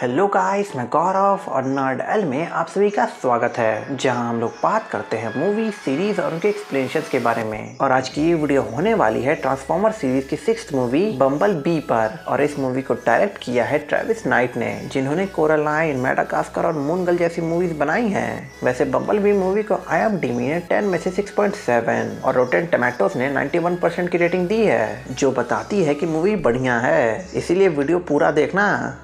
Hello guys, मैं गौरव और nerd L में आप सभी का स्वागत है, जहां हम लोग बात करते हैं मूवी सीरीज और उनके एक्सप्लेनेशंस के बारे में। और आज की ये वीडियो होने वाली है ट्रांसफॉर्मर सीरीज की 6th मूवी बम्बल बी पर। और इस मूवी को डायरेक्ट किया है ट्रेविस नाइट ने, जिन्होंने कोरालाइन, मेडागास्कर और मूनगल जैसी मूवीज बनाई हैं। वैसे बम्बल बी मूवी को IMDb ने 10 में से 6.7 और रोटेन टोमेटोज ने 91% की रेटिंग दी है, जो बताती है कि मूवी बढ़िया है। इसीलिए वीडियो पूरा देखना।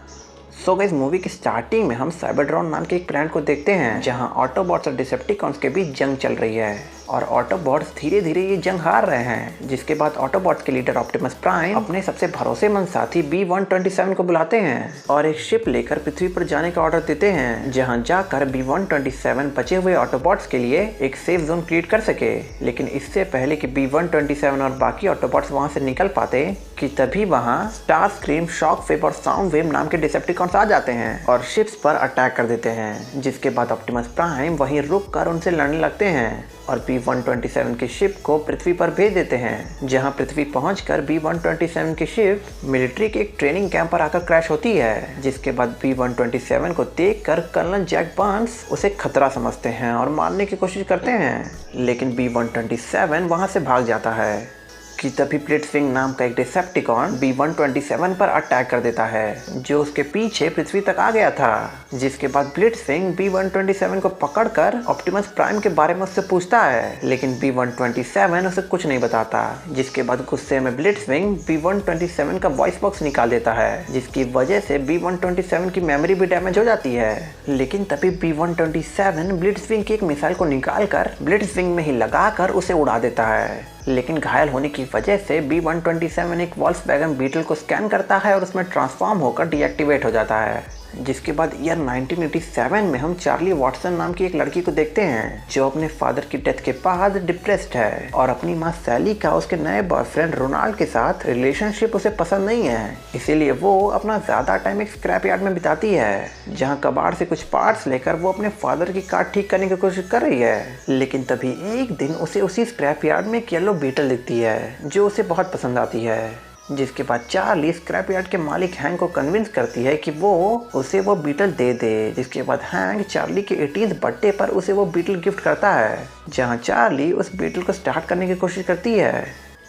सो गाइस, मूवी की स्टार्टिंग में हम साइबरट्रॉन नाम के एक प्लैनेट को देखते हैं, जहां ऑटोबॉट्स और डिसेप्टिकॉन्स के बीच जंग चल रही है और ऑटोबॉट्स धीरे धीरे ये जंग हार रहे हैं। जिसके बाद ऑटोबॉट्स के लीडर ऑप्टिमस प्राइम अपने सबसे भरोसेमंद साथी B-127 को बुलाते हैं और एक शिप लेकर पृथ्वी पर जाने का ऑर्डर देते हैं, जहां जाकर B-127 बचे हुए ऑटोबॉट्स के लिए एक सेफ जोन क्रिएट कर सके। लेकिन इससे पहले कि B-127 और बाकी ऑटोबॉट्स वहां से निकल पाते कि तभी वहां स्टारस्क्रीम, शॉकवेव और साउंडवेव नाम के डिसेप्टिकॉन्स आ जाते हैं और शिप्स पर अटैक कर देते हैं। जिसके बाद ऑप्टिमस प्राइम वहीं रुक कर उनसे लड़ने लगते हैं और B-127 की शिप को पृथ्वी पर भेज देते हैं, जहां पृथ्वी पहुंचकर B-127 की शिप मिलिट्री के एक ट्रेनिंग कैंप पर आकर क्रैश होती है। जिसके बाद B-127 को देखकर कर्नल जैक बर्न्स उसे खतरा समझते हैं और मारने की कोशिश करते हैं, लेकिन B-127 वहां से भाग जाता है कि तभी ब्लिट्जविंग नाम का एक डिसेप्टिकॉन B-127 पर अटैक कर देता है, जो उसके पीछे पृथ्वी तक आ गया था। जिसके बाद ब्लिट्जविंग B-127 को पकड़कर ऑप्टिमस प्राइम के बारे में उससे पूछता है, लेकिन B-127 उसे कुछ नहीं बताता। जिसके बाद गुस्से में ब्लिट्जविंग B-127 का वॉइस बॉक्स निकाल देता है, जिसकी वजह से B-127 की मेमोरी भी डैमेज हो जाती है। लेकिन तभी B-127 ब्लिट्जविंग की एक मिसाइल को निकालकर ब्लिट्जविंग में ही लगाकर उसे उड़ा देता है। लेकिन घायल होने की वजह से B-127 एक वॉल्क्सवैगन बीटल को स्कैन करता है और उसमें ट्रांसफॉर्म होकर डीएक्टिवेट हो जाता है। जिसके बाद ईयर 1987 में हम चार्ली वॉटसन नाम की एक लड़की को देखते हैं, जो अपने फादर की डेथ के बाद डिप्रेस्ड है और अपनी माँ सैली का उसके नए बॉयफ्रेंड रोनाल्ड के साथ रिलेशनशिप उसे पसंद नहीं है। इसीलिए वो अपना ज़्यादा टाइम एक स्क्रैप यार्ड में बिताती है, जहाँ कबाड़ से कुछ पार्ट्स लेकर वो अपने फादर की कार ठीक करने की कोशिश कर रही है। लेकिन तभी एक दिन उसे उसी स्क्रैप यार्ड में एक येलो बीटल दिखती है, जो उसे बहुत पसंद आती है। जिसके बाद चार्ली स्क्रैप यार्ड के मालिक हैंक को कन्विंस करती है कि वो उसे वो बीटल दे दे। जिसके बाद हैंक चार्ली के 18th बर्थडे पर उसे वो बीटल गिफ्ट करता है, जहां चार्ली उस बीटल को स्टार्ट करने की कोशिश करती है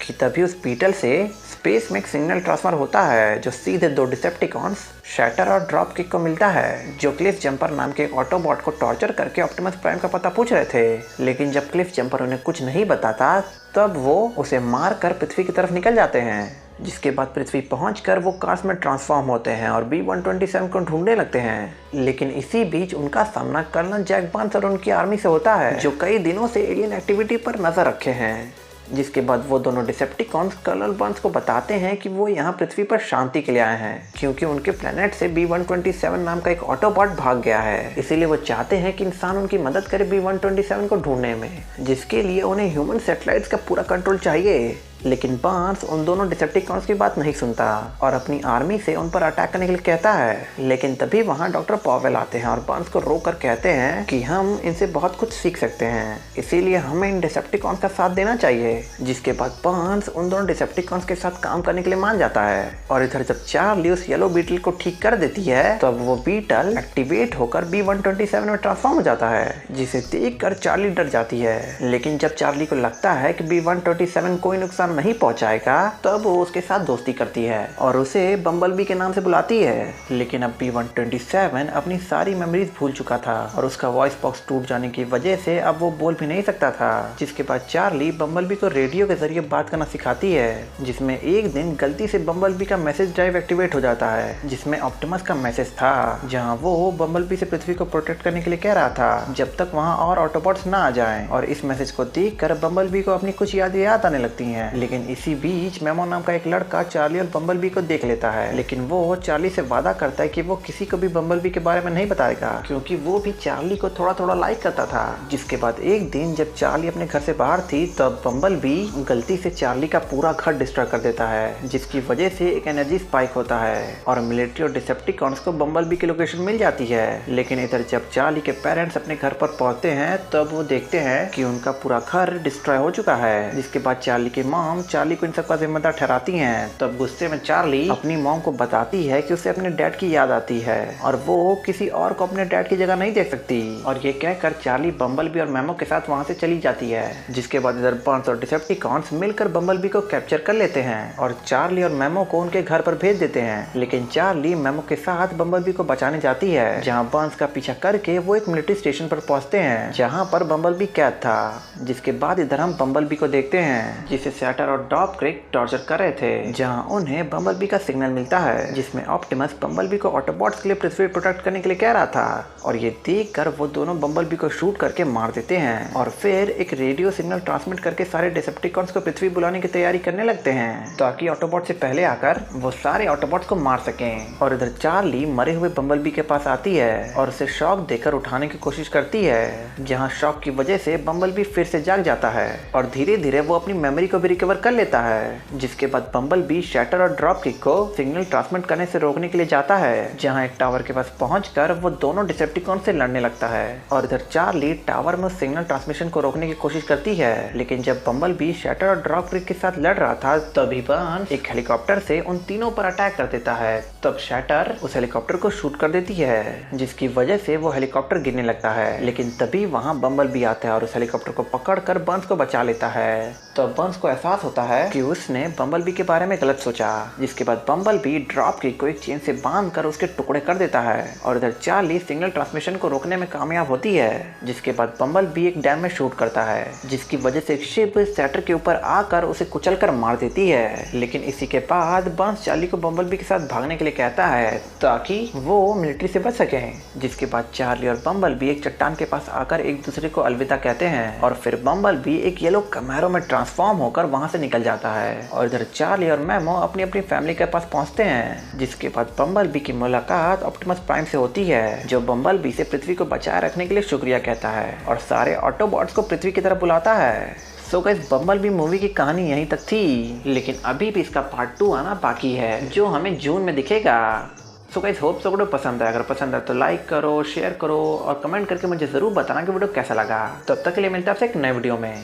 कि तभी उस बीटल से स्पेस में एक सिग्नल ट्रांसफर होता है, जो सीधे दो डिसेप्टिकॉन्स शैटर और ड्रॉप किक को मिलता है, जो क्लिफ जंपर नाम के एक ऑटोबॉट को टॉर्चर करके ऑप्टिमस प्राइम का पता पूछ रहे थे। लेकिन जब क्लिफ जंपर उन्हें कुछ नहीं बताता, तब वो उसे मार कर पृथ्वी की तरफ निकल जाते हैं। जिसके बाद पृथ्वी पहुंचकर वो कार्स में ट्रांसफॉर्म होते हैं और B-127 को ढूंढने लगते हैं। लेकिन इसी बीच उनका सामना कर्नल जैक बर्न्स और उनकी आर्मी से होता है, जो कई दिनों से एलियन एक्टिविटी पर नजर रखे हैं। जिसके बाद वो दोनों डिसेप्टिकॉन्स कर्नल बर्न्स को बताते हैं कि वो यहाँ पृथ्वी पर शांति के लिए आए हैं, क्योंकि उनके प्लेनेट से B-127 नाम का एक ऑटोबॉट भाग गया है। इसीलिए वो चाहते हैं कि इंसान उनकी मदद करे B-127 को ढूंढने में, जिसके लिए उन्हें ह्यूमन सैटेलाइट्स का पूरा कंट्रोल चाहिए। लेकिन बर्न्स उन दोनों डिसेप्टिकॉन्स की बात नहीं सुनता और अपनी आर्मी से उन पर अटैक करने के लिए कहता है। लेकिन तभी वहां डॉक्टर पॉवेल आते हैं और बर्न्स को रोक कर कहते हैं कि हम इनसे बहुत कुछ सीख सकते हैं, इसीलिए हमें इन डिसेप्टिकॉन्स का साथ देना चाहिए। जिसके बाद बर्न्स उन दोनों डिसेप्टिकॉन्स के साथ काम करने के लिए मान जाता है। और इधर जब चार्ली उस येलो बीटल को ठीक कर देती है, तब वो बीटल एक्टिवेट होकर B-127 में ट्रांसफॉर्म हो जाता है, जिसे देखकर चार्ली डर जाती है। लेकिन जब चार्ली को लगता है कि B-127 कोई नुकसान नहीं पहुंचाएगा, तब वो उसके साथ दोस्ती करती है और उसे बम्बलबी के नाम से बुलाती है। लेकिन अब B-127 अपनी सारी मेमोरीज भूल चुका था और उसका वॉइस बॉक्स टूट जाने की वजह से अब वो बोल भी नहीं सकता था। जिसके बाद चार्ली बम्बलबी को रेडियो के जरिए बात करना सिखाती है, जिसमें एक दिन गलती से बम्बलबी का मैसेज ड्राइव एक्टिवेट हो जाता है, जिसमें ऑप्टिमस का मैसेज था, जहाँ वो बम्बलबी से पृथ्वी को प्रोटेक्ट करने के लिए कह रहा था, जब तक वहाँ और ऑटोबॉट्स ना आ जाएं। और इस मैसेज को देखकर बम्बलबी को अपनी कुछ यादें याद आने लगती हैं। लेकिन इसी बीच मेमो नाम का एक लड़का चार्ली और बम्बलबी को देख लेता है, लेकिन वो चार्ली से वादा करता है कि वो किसी को भी बम्बलबी के बारे में नहीं बताएगा, क्योंकि वो भी चार्ली को थोड़ा थोड़ा लाइक करता था। जिसके बाद एक दिन जब चार्ली अपने घर से बाहर थी, तब बम्बलबी गलती से चार्ली का पूरा घर डिस्ट्रॉय कर देता है, जिसकी वजह से एक एनर्जी स्पाइक होता है और मिलिट्री और डिसेप्टिकॉन्स को बम्बलबी की लोकेशन मिल जाती है। लेकिन इधर जब चार्ली के पेरेंट्स अपने घर पर पहुंचते हैं, तब वो देखते हैं कि उनका पूरा घर डिस्ट्रॉय हो चुका है। जिसके बाद चार्ली की माँ मॉम चार्ली को इन सब का जिम्मेदार ठहराती हैं, तब गुस्से में चार्ली अपनी मॉम को बताती है कि उसे अपने डैड की याद आती है और वो किसी और को अपने डैड की जगह नहीं देख सकती। और ये कहकर चार्ली बम्बलबी और मेमो के साथ वहाँ से चली जाती है, जिसके बाद इधर बर्न्स और डिसेप्टिकॉन्स मिलकर बम्बलबी को कैप्चर कर लेते हैं और चार्ली और मेमो को उनके घर पर भेज देते हैं। लेकिन चार्ली मेमो के साथ बम्बलबी को बचाने जाती है, जहाँ बर्न्स का पीछा करके वो एक मिलिट्री स्टेशन पर पहुंचते हैं जहाँ पर बम्बलबी कैद था। जिसके बाद इधर हम बम्बलबी को देखते हैं जिसे शैटर और डॉप क्रिक टॉर्चर कर रहे थे, जहाँ उन्हें बम्बलबी का सिग्नल मिलता है जिसमें ऑप्टिमस बम्बलबी को ऑटोबॉट्स के लिए पृथ्वी प्रोटेक्ट करने के लिए कह रहा था। और ये देखकर वो दोनों बम्बलबी को शूट करके मार देते हैं और फिर एक रेडियो सिग्नल ट्रांसमिट करके सारे डिसेप्टिकॉन्स को पृथ्वी बुलाने की तैयारी करने लगते हैं ताकि ऑटोबॉट से पहले आकर वो सारे ऑटोबॉट्स को मार सकें। और इधर चार्ली मरे हुए बम्बलबी के पास आती है और उसे शॉक देकर उठाने की कोशिश करती है, जहाँ शॉक की वजह से बम्बलबी फिर से जाग जाता है और धीरे धीरे वो अपनी मेमोरी को भी रिकवर कर लेता है। जिसके बाद बम्बलबी शैटर और ड्रॉप किक को सिग्नल ट्रांसमिट करने से रोकने के लिए जाता है, जहाँ एक टावर के पास पहुंचकर वो दोनों डिसेप्टिकॉन से लड़ने लगता है। और इधर चार्ली टावर में सिग्नल ट्रांसमिशन को रोकने की कोशिश करती है, लेकिन जब बम्बलबी शैटर और ड्रॉप किक के साथ लड़ रहा था तभी बर्न्स एक हेलीकॉप्टर से उन तीनों पर अटैक कर देता है। तब शैटर उस हेलीकॉप्टर को शूट कर देती है, जिसकी वजह से वो हेलीकॉप्टर गिरने लगता है। लेकिन तभी वहाँ बम्बलबी आता है और उस हेलीकॉप्टर को पकड़कर बर्न्स को बचा लेता है। तो बर्न्स को एहसास होता है कि उसने बम्बलबी के बारे में गलत सोचा, जिसके बाद बम्बलबी ड्रॉप किक को एक चेन से बांधकर उसके टुकड़े कर देता है। और इधर चार्ली सिग्नल ट्रांसमिशन को रोकने में कामयाब होती है, जिसके बाद बम्बलबी एक डैम में शूट करता है, जिसकी वजह से एक शिप शैटर के ऊपर आकर उसे कुचलकर मार देती है। लेकिन इसी के बाद बर्न्स चार्ली को बम्बलबी के साथ भागने के लिए कहता है ताकि वो मिलिट्री से बच सके। जिसके बाद चार्ली और बम्बलबी एक चट्टान के पास आकर एक दूसरे को अलविदा कहते हैं और फिर बम्बलबी एक येलो कैमरो में ट्रांसफॉर्म होकर वहां से निकल जाता है। और इधर चार्ली और मेमो अपनी अपनी फैमिली के पास पहुंचते हैं, जिसके बाद बम्बलबी की मुलाकात ऑप्टिमस प्राइम से होती है, जो बम्बलबी से पृथ्वी को बचाए रखने के लिए शुक्रिया कहता है और सारे ऑटोबॉट्स को पृथ्वी की तरफ बुलाता है। सो गाइस, बम्बलबी मूवी की कहानी यहीं तक थी, लेकिन अभी भी इसका पार्ट 2 आना बाकी है, जो हमें जून में दिखेगा। So guys, hope so video पसंद है। अगर पसंद है तो लाइक करो, शेयर करो और कमेंट करके मुझे ज़रूर बताना कि वीडियो कैसा लगा। तब तक के लिए मिलता है आपसे एक नए वीडियो में।